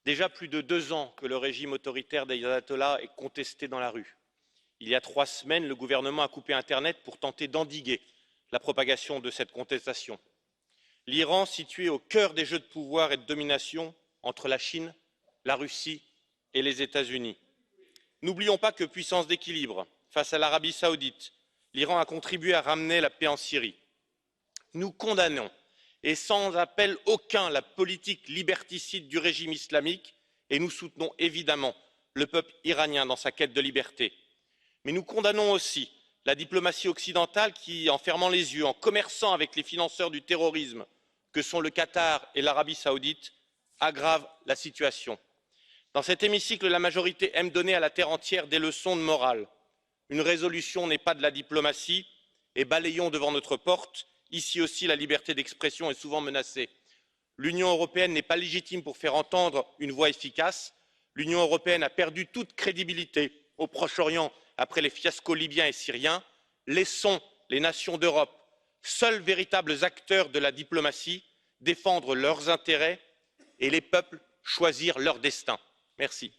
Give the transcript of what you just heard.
Déjà plus de 2 ans que le régime autoritaire des ayatollahs est contesté dans la rue. Il y a 3 semaines, le gouvernement a coupé Internet pour tenter d'endiguer la propagation de cette contestation. L'Iran, situé au cœur des jeux de pouvoir et de domination entre la Chine, la Russie et les États-Unis. N'oublions pas que puissance d'équilibre face à l'Arabie saoudite, l'Iran a contribué à ramener la paix en Syrie. Nous condamnons et sans appel aucun la politique liberticide du régime islamique et nous soutenons évidemment le peuple iranien dans sa quête de liberté. Mais nous condamnons aussi la diplomatie occidentale qui, en fermant les yeux, en commerçant avec les financeurs du terrorisme que sont le Qatar et l'Arabie saoudite, aggrave la situation. Dans cet hémicycle, la majorité aime donner à la terre entière des leçons de morale. Une résolution n'est pas de la diplomatie et balayons devant notre porte. Ici aussi, la liberté d'expression est souvent menacée. L'Union européenne n'est pas légitime pour faire entendre une voix efficace. L'Union européenne a perdu toute crédibilité au Proche-Orient après les fiascos libyens et syriens. Laissons les nations d'Europe, seuls véritables acteurs de la diplomatie, défendre leurs intérêts et les peuples choisir leur destin. Merci.